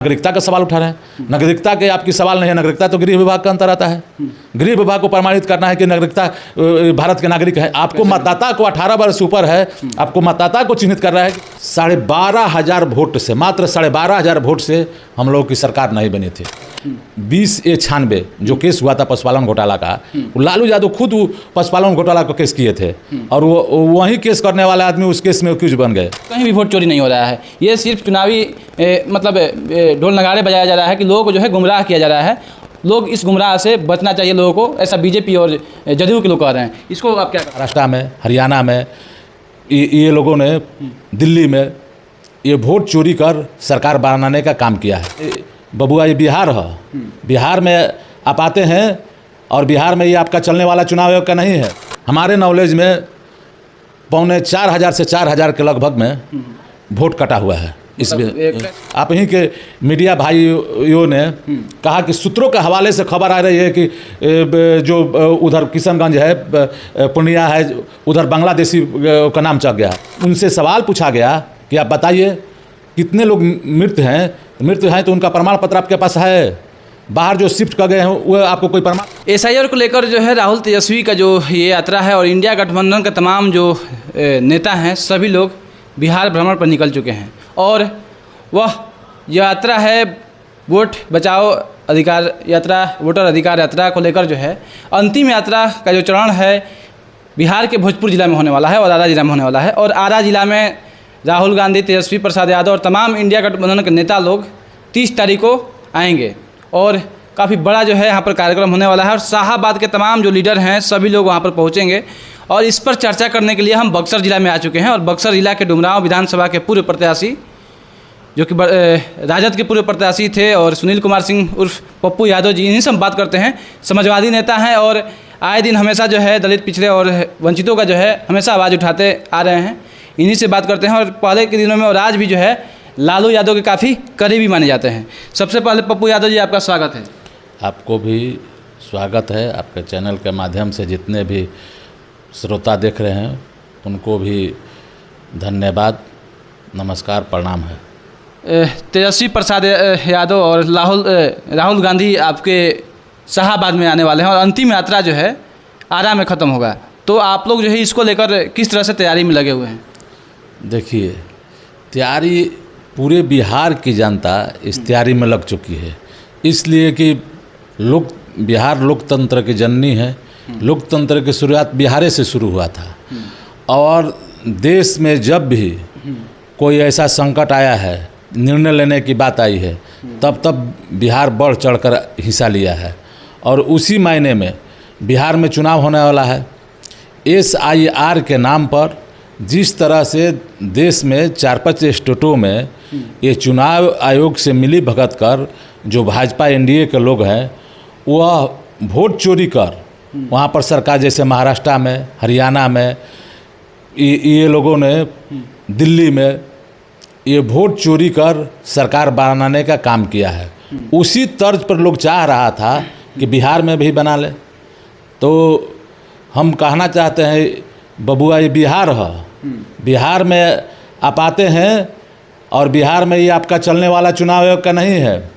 नागरिकता का सवाल उठा रहे हैं। नागरिकता के आपकी सवाल नहीं है, नागरिकता तो गृह विभाग का अंतर आता है। गृह विभाग को प्रमाणित करना है कि नागरिकता भारत के नागरिक है। आपको मतदाता को 18 वर्ष ऊपर है, आपको मतदाता को चिन्हित कर रहा है। 12,500 वोट से, मात्र 12,500 वोट से हम लोगों की सरकार नहीं बनी थी। 20/96 जो केस हुआ था पशुपालन घोटाला का, लालू यादव खुद पशुपालन घोटाला का केस किए थे और वो वही केस करने वाले आदमी उस केस में एक्यूज बन गए। कहीं भी वोट चोरी नहीं हो रहा है, ये सिर्फ चुनावी मतलब ढोल नगाड़े बजाया जा रहा है कि लोगों को जो है गुमराह किया जा रहा है। लोग इस गुमराह से बचना चाहिए लोगों को, ऐसा बीजेपी और जदयू के लोग कह रहे हैं। इसको आप क्या? महाराष्ट्र में, हरियाणा में ये लोगों ने, दिल्ली में ये वोट चोरी कर सरकार बनाने का काम किया है। बबुआ ये बिहार है, बिहार में आप आते हैं और बिहार में ये आपका चलने वाला चुनाव आयोग का नहीं है। हमारे नॉलेज में 4,500 से 4,000 के लगभग में वोट कटा हुआ है। इसमें आप यहीं के मीडिया भाइयों ने कहा कि सूत्रों के हवाले से खबर आ रही है कि जो उधर किशनगंज है, पूर्णिया है, उधर बांग्लादेशी का नाम चल गया। उनसे सवाल पूछा गया कि आप बताइए कितने लोग मृत हैं तो उनका प्रमाण पत्र आपके पास है? बाहर जो शिफ्ट कर गए हैं वो आपको कोई प्रमाण? SIR को लेकर जो है राहुल तेजस्वी का जो ये यात्रा है और इंडिया गठबंधन का तमाम जो नेता हैं सभी लोग बिहार भ्रमण पर निकल चुके हैं और वह यात्रा है वोट बचाओ अधिकार यात्रा, वोटर अधिकार यात्रा को लेकर जो है अंतिम यात्रा का जो चरण है बिहार के भोजपुर जिला में होने वाला है और आरा जिला में होने वाला है। और आरा जिला में राहुल गांधी, तेजस्वी प्रसाद यादव और तमाम इंडिया गठबंधन के नेता लोग 30 तारीख को आएंगे और काफ़ी बड़ा जो है यहाँ पर कार्यक्रम होने वाला है और शाहाबाद के तमाम जो लीडर हैं सभी लोग वहाँ पर पहुँचेंगे। और इस पर चर्चा करने के लिए हम बक्सर जिला में आ चुके हैं और बक्सर जिला के डुमरांव विधानसभा के पूर्व प्रत्याशी जो कि राजद के पूर्व प्रत्याशी थे और सुनील कुमार सिंह उर्फ पप्पू यादव जी, इन्हीं से हम बात करते हैं। समाजवादी नेता हैं और आए दिन हमेशा जो है दलित, पिछड़े और वंचितों का जो है हमेशा आवाज़ उठाते आ रहे हैं। इन्हीं से बात करते हैं और पहले के दिनों में और आज भी जो है लालू यादव के काफ़ी करीबी माने जाते हैं। सबसे पहले पप्पू यादव जी आपका स्वागत है। आपको भी स्वागत है। आपके चैनल के माध्यम से जितने भी श्रोता देख रहे हैं उनको भी धन्यवाद, नमस्कार, प्रणाम है। तेजस्वी प्रसाद यादव और राहुल गांधी आपके शाहाबाद में आने वाले हैं और अंतिम यात्रा जो है आरा में ख़त्म होगा, तो आप लोग जो है इसको लेकर किस तरह से तैयारी में लगे हुए हैं? देखिए, तैयारी पूरे बिहार की जनता इस तैयारी में लग चुकी है, इसलिए कि बिहार लोकतंत्र की जननी है। लोकतंत्र की शुरुआत बिहार से शुरू हुआ था और देश में जब भी कोई ऐसा संकट आया है, निर्णय लेने की बात आई है, तब बिहार बढ़ चढ़कर हिस्सा लिया है। और उसी मायने में बिहार में चुनाव होने वाला है। SIR के नाम पर जिस तरह से देश में 4-5 स्टेटों में ये चुनाव आयोग से मिली भगत कर जो भाजपा NDA के लोग हैं वह वोट चोरी कर वहाँ पर सरकार, जैसे महाराष्ट्र में, हरियाणा में ये लोगों ने, दिल्ली में ये वोट चोरी कर सरकार बनाने का काम किया है। उसी तर्ज पर लोग चाह रहा था कि बिहार में भी बना ले। तो हम कहना चाहते हैं बबुआ ये बिहार है, बिहार में आप आते हैं और बिहार में ये आपका चलने वाला चुनाव आयोग का नहीं है।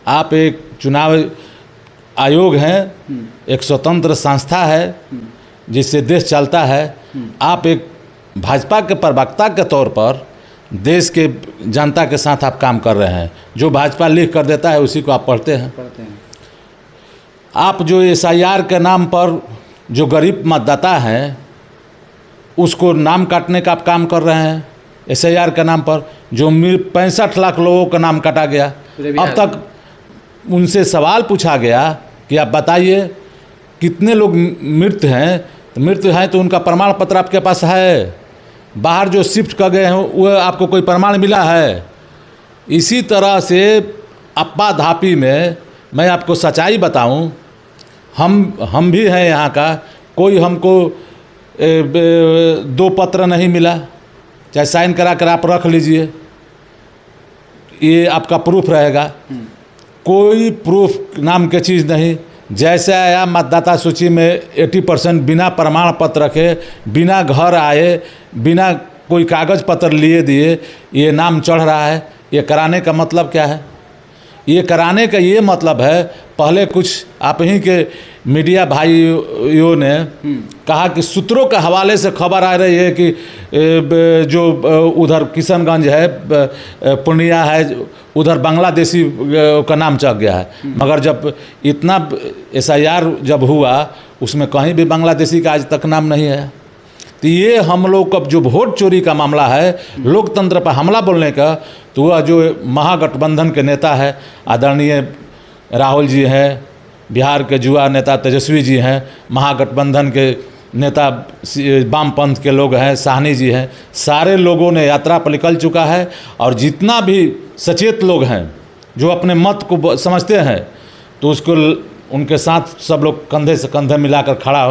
आप एक चुनाव आयोग हैं, एक स्वतंत्र संस्था है जिससे देश चलता है। आप एक भाजपा के प्रवक्ता के तौर पर देश के जनता के साथ आप काम कर रहे हैं। जो भाजपा लिख कर देता है उसी को आप पढ़ते हैं। आप जो SIR के नाम पर जो गरीब मतदाता हैं उसको नाम काटने का आप काम कर रहे हैं। SIR के नाम पर जो 65 लाख लोगों का नाम काटा गया, अब तक उनसे सवाल पूछा गया कि आप बताइए कितने लोग मृत हैं तो उनका प्रमाण पत्र आपके पास है? बाहर जो शिफ्ट कर गए हैं वो आपको कोई प्रमाण मिला है? इसी तरह से अप्पा धापी में मैं आपको सच्चाई बताऊं, हम भी हैं यहाँ का, कोई हमको 2 पत्र नहीं मिला, चाहे साइन करा कर आप रख लीजिए, ये आपका प्रूफ रहेगा। कोई प्रूफ नाम की चीज़ नहीं। जैसे आया मतदाता सूची में 80% बिना प्रमाण पत्र रखे, बिना घर आए, बिना कोई कागज़ पत्र लिए दिए ये नाम चढ़ रहा है। ये कराने का मतलब क्या है? ये कराने का ये मतलब है, पहले कुछ आप ही के मीडिया भाइयों ने कहा कि सूत्रों के हवाले से खबर आ रही है कि जो उधर किशनगंज है, पूर्णिया है, उधर बांग्लादेशी का नाम चढ़ गया है। मगर जब इतना SIR जब हुआ, उसमें कहीं भी बांग्लादेशी का आज तक नाम नहीं है। तो ये हम लोग का जो वोट चोरी का मामला है, लोकतंत्र पर हमला बोलने का, तो वह जो महागठबंधन के नेता है आदरणीय राहुल जी हैं, बिहार के युवा नेता तेजस्वी जी हैं, महागठबंधन के नेता वामपंथ के लोग हैं, साहनी जी हैं, सारे लोगों ने यात्रा पर निकल चुका है। और जितना भी सचेत लोग हैं जो अपने मत को समझते हैं, तो उसको उनके साथ सब लोग कंधे से कंधे मिलाकर खड़ा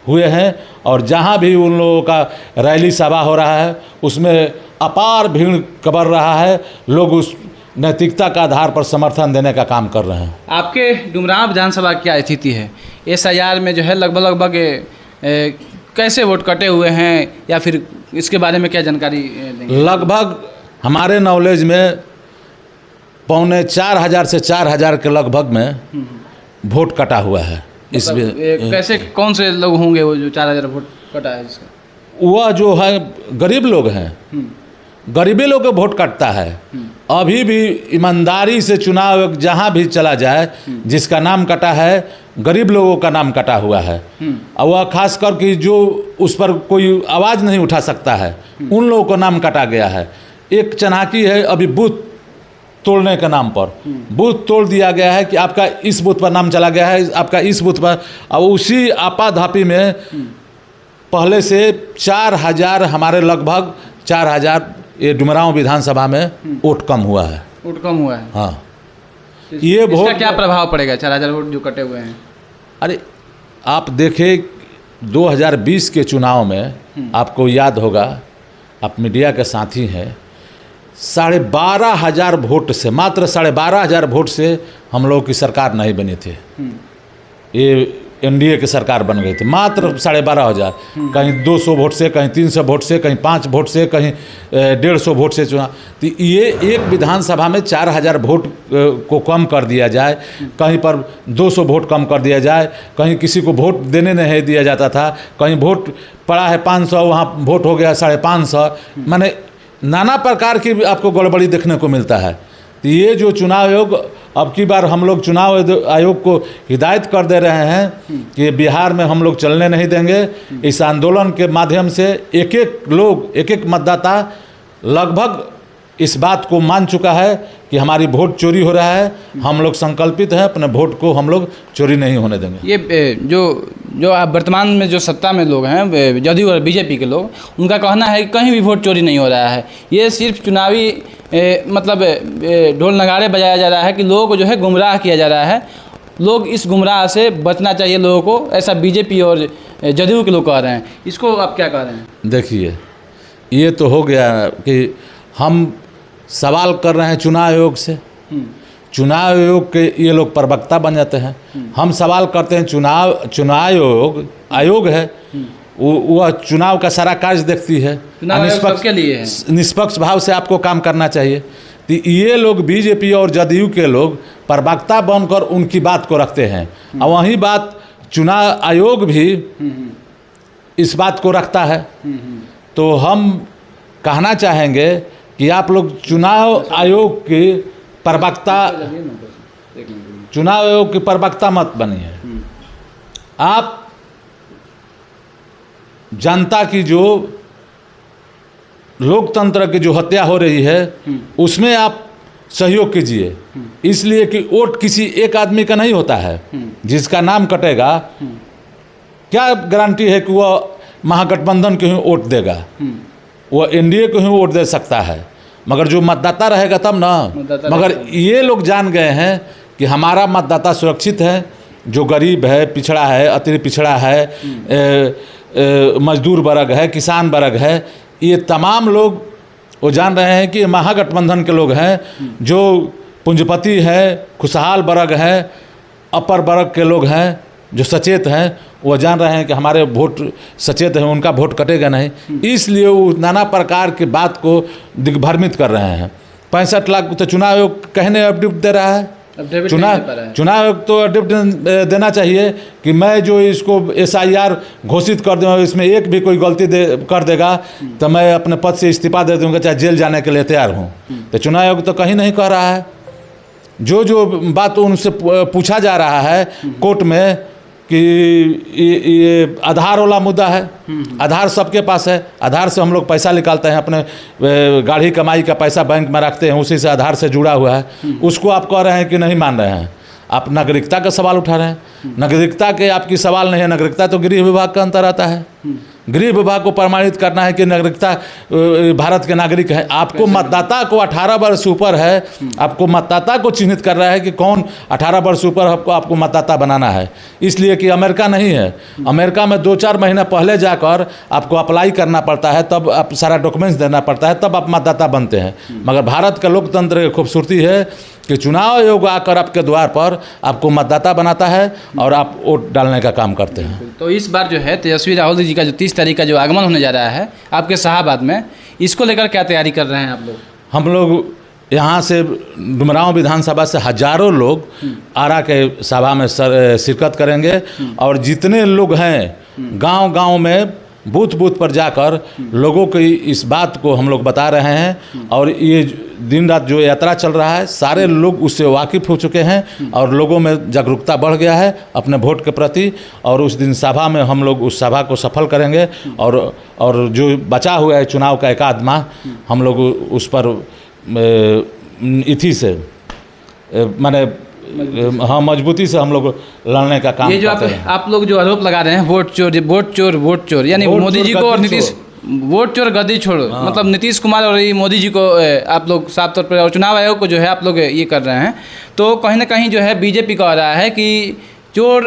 हुए हैं। और जहाँ भी उन लोगों का रैली सभा हो रहा है, उसमें अपार भीड़ कबर रहा है। लोग उस नैतिकता का आधार पर समर्थन देने का काम कर रहे हैं। आपके डुमरांव विधानसभा क्या स्थिति है? SIR में जो है लगभग कैसे वोट कटे हुए हैं, या फिर इसके बारे में क्या जानकारी देंगे? लगभग हमारे नॉलेज में 3,400 से 4,000 के लगभग में वोट कटा हुआ है। मतलब कैसे, कौन से लोग होंगे वो जो 4,000 वोट कटा है इसका? वह जो है गरीब लोग हैं, गरीबी लोग का वोट कटता है। अभी भी ईमानदारी से चुनाव जहाँ भी चला जाए, जिसका नाम कटा है, गरीब लोगों का नाम कटा हुआ है। और वह खास कर कि जो उस पर कोई आवाज़ नहीं उठा सकता है, उन लोगों का नाम कटा गया है। एक चालाकी है, अभी बूथ तोड़ने के नाम पर बूथ तोड़ दिया गया है कि आपका इस बूथ पर नाम चला गया है, आपका इस बूथ पर। और उसी आपाधापी में पहले से 4,000, हमारे लगभग 4,000 ये डुमरांव विधानसभा में वोट कम हुआ है। वोट कम हुआ है? हाँ। ये वोट क्या प्रभाव पड़ेगा 4,000 वोट जो कटे हुए हैं? अरे आप देखें 2020 के चुनाव में, आपको याद होगा, आप मीडिया के साथी हैं, 12,500 वोट से, मात्र 12,500 वोट से हम लोग की सरकार नहीं बनी थी। ये NDA की सरकार बन गई थी, मात्र 12,500। कहीं 200 वोट से, कहीं 300 वोट से, कहीं 5 वोट से, कहीं 150 वोट से चुना। तो ये एक विधानसभा में 4,000 वोट को कम कर दिया जाए, कहीं पर 200 वोट कम कर दिया जाए, कहीं किसी को वोट देने नहीं दिया जाता था, कहीं वोट पड़ा है 500, वहाँ वोट हो गया 550। माने नाना प्रकार की आपको गड़बड़ी देखने को मिलता है। तो ये जो चुनाव आयोग, अब की बार हम लोग चुनाव आयोग को हिदायत कर दे रहे हैं कि बिहार में हम लोग चलने नहीं देंगे। इस आंदोलन के माध्यम से एक एक मतदाता लगभग इस बात को मान चुका है कि हमारी वोट चोरी हो रहा है। हम लोग संकल्पित हैं, अपने वोट को हम लोग चोरी नहीं होने देंगे। ये जो आप वर्तमान में जो सत्ता में लोग हैं, जदयू और BJP के लोग, उनका कहना है कि कहीं भी वोट चोरी नहीं हो रहा है। ये सिर्फ चुनावी मतलब ढोल नगाड़े बजाया जा रहा है कि लोगों को जो है गुमराह किया जा रहा है। लोग इस गुमराह से बचना चाहिए लोगों को, ऐसा BJP और जदयू के लोग कह रहे हैं। इसको आप क्या कह रहे हैं? देखिए, ये तो हो गया कि हम सवाल कर रहे हैं चुनाव आयोग से। चुनाव आयोग के ये लोग प्रवक्ता बन जाते हैं। हम सवाल करते हैं चुनाव आयोग है, वह चुनाव का सारा कार्य देखती है। निष्पक्ष भाव से आपको काम करना चाहिए। तो ये लोग BJP और जदयू के लोग प्रवक्ता बनकर उनकी बात को रखते हैं, और वही बात चुनाव आयोग भी इस बात को रखता है। तो हम कहना चाहेंगे कि आप लोग चुनाव आयोग के प्रवक्ता मत बनिए। आप जनता की जो लोकतंत्र की जो हत्या हो रही है, उसमें आप सहयोग कीजिए। इसलिए कि वोट किसी एक आदमी का नहीं होता है। जिसका नाम कटेगा, क्या गारंटी है कि वह महागठबंधन को ही वोट देगा? वह NDA को ही वोट दे सकता है, मगर जो मतदाता रहेगा तब ना। मगर ये लोग जान गए हैं कि हमारा मतदाता सुरक्षित है। जो गरीब है, पिछड़ा है, अति पिछड़ा है, मजदूर वर्ग है, किसान वर्ग है, ये तमाम लोग वो जान रहे हैं कि महागठबंधन के लोग हैं। जो पूंजीपति है, खुशहाल वर्ग है, अपर वर्ग के लोग हैं, जो सचेत हैं, वो जान रहे हैं कि हमारे वोट सचेत हैं, उनका वोट कटेगा नहीं। इसलिए वो नाना प्रकार की बात को दिग्भ्रमित कर रहे हैं। 65 लाख तो चुनाव आयोग कहने अपडेट दे रहा है। affidavit नहीं दे पा रहा है। चुनाव आयोग तो एफिडेविट देना चाहिए कि मैं जो इसको SIR घोषित कर दूँ, इसमें एक भी कोई गलती कर देगा तो मैं अपने पद से इस्तीफा दे दूंगा, चाहे जेल जाने के लिए तैयार हूँ। तो चुनाव आयोग तो कहीं नहीं कह रहा है। जो बात उनसे पूछा जा रहा है कोर्ट में कि ये आधार वाला मुद्दा है, आधार सबके पास है, आधार से हम लोग पैसा निकालते हैं, अपने गाढ़ी कमाई का पैसा बैंक में रखते हैं, उसी से आधार से जुड़ा हुआ है। उसको आप कह रहे हैं कि नहीं मान रहे हैं। आप नागरिकता का सवाल उठा रहे हैं। नागरिकता के आपकी सवाल नहीं है, नागरिकता तो गृह विभाग का अंतर आता है। गृह विभाग को प्रमाणित करना है कि नागरिकता भारत के नागरिक है। आपको मतदाता को 18 वर्ष ऊपर है, आपको मतदाता को चिन्हित कर रहा है कि कौन 18 वर्ष ऊपर आपको मतदाता बनाना है। इसलिए कि अमेरिका नहीं है, अमेरिका में 2-4 महीना पहले जाकर आपको अप्लाई करना पड़ता है, तब आप सारा डॉक्यूमेंट्स देना पड़ता है, तब आप मतदाता बनते हैं। मगर भारत का लोकतंत्र की खूबसूरती है कि चुनाव आयोग आकर आपके द्वार पर आपको मतदाता बनाता है और आप वोट डालने का काम करते हैं। तो इस बार जो है तेजस्वी राहुल जी का जो 30 तारीख का जो आगमन होने जा रहा है आपके शाहबाद में, इसको लेकर क्या तैयारी कर रहे हैं आप लोग? हम लोग यहाँ से डुमरांव विधानसभा से हजारों लोग आरा के सभा में शिरकत करेंगे और जितने लोग हैं गांव-गांव में बूथ पर जाकर लोगों की इस बात को हम लोग बता रहे हैं। और ये दिन रात जो यात्रा चल रहा है सारे लोग उससे वाकिफ़ हो चुके हैं और लोगों में जागरूकता बढ़ गया है अपने वोट के प्रति। और उस दिन सभा में हम लोग उस सभा को सफल करेंगे और जो बचा हुआ है चुनाव का 1 माह, हम लोग उस पर इथी से माने हाँ मजबूती से हम लोग लड़ने का काम करते हैं। आप लोग जो आरोप लगा रहे हैं वोट चोर यानी मोदी जी को और नीतीश, वोट चोर गद्दी छोड़, मतलब नीतीश कुमार और ये मोदी जी को आप लोग साफ तौर पर और चुनाव आयोग को जो है आप लोग ये कर रहे हैं, तो कहीं ना कहीं जो है बीजेपी कह रहा है कि चोर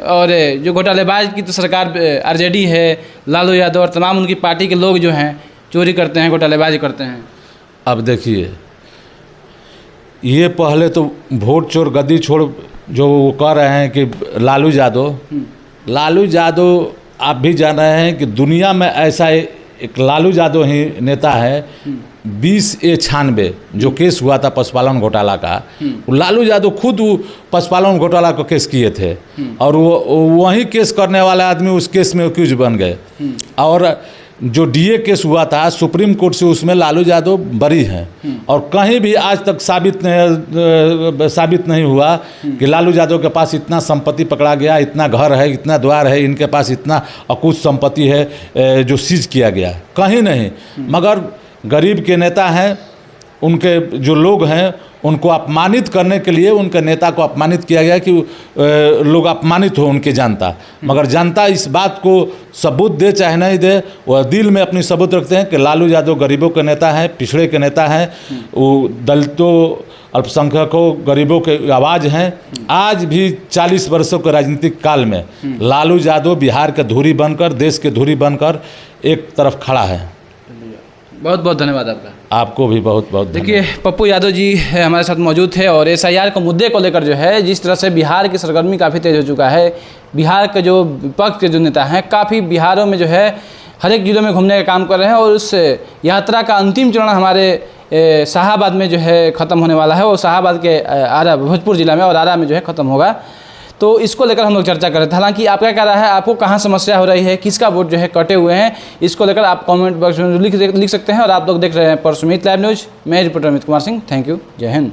और जो घोटालेबाज की तो सरकार RJD है, लालू यादव और तमाम उनकी पार्टी के लोग जो हैं चोरी करते हैं, घोटालेबाजी करते हैं। अब देखिए, ये पहले तो वोट चोर गद्दी छोड़ जो वो कह रहे हैं कि लालू यादव आप भी जान रहे हैं कि दुनिया में ऐसा एक लालू यादव ही नेता है। 20/96 जो केस हुआ था पशुपालन घोटाला का, लालू यादव खुद पशुपालन घोटाला का केस किए थे और वो वही केस करने वाला आदमी उस केस में एक्यूज बन गए। और जो DA केस हुआ था सुप्रीम कोर्ट से, उसमें लालू यादव बरी हैं और कहीं भी आज तक साबित नहीं हुआ कि लालू यादव के पास इतना संपत्ति पकड़ा गया, इतना घर है, इतना द्वार है, इनके पास इतना अकुत संपत्ति है जो सीज किया गया, कहीं नहीं। मगर गरीब के नेता हैं, उनके जो लोग हैं उनको अपमानित करने के लिए उनके नेता को अपमानित किया गया कि लोग अपमानित हो उनके जनता। मगर जनता इस बात को सबूत दे चाहे नहीं दे, वह दिल में अपनी सबूत रखते हैं कि लालू यादव गरीबों के नेता हैं, पिछड़े के नेता हैं, वो दलितों, अल्पसंख्यकों, गरीबों के आवाज़ हैं। आज भी 40 वर्षों के राजनीतिक काल में लालू यादव बिहार के धुरी बनकर, देश के धुरी बनकर एक तरफ खड़ा है। बहुत बहुत धन्यवाद आपका। आपको भी बहुत बहुत। देखिए, पप्पू यादव जी हमारे साथ मौजूद थे और SIR के मुद्दे को लेकर जो है जिस तरह से बिहार की सरगर्मी काफ़ी तेज़ हो चुका है, बिहार के जो विपक्ष के जो नेता हैं काफ़ी बिहारों में जो है हर एक जिलों में घूमने का काम कर रहे हैं और उस यात्रा का अंतिम चरण हमारे शाहाबाद में जो है ख़त्म होने वाला है और शाहाबाद के आरा भोजपुर जिला में और आरा में जो है ख़त्म होगा। तो इसको लेकर हम लोग चर्चा कर रहे थे। हालांकि आपका क्या राय है, आपको कहाँ समस्या हो रही है, किसका वोट जो है कटे हुए हैं, इसको लेकर आप कमेंट बॉक्स में लिख सकते हैं। और आप लोग देख रहे हैं परसुमित लाइव न्यूज़। मैं reporter Amit Kumar Singh. Thank you. जय हिंद।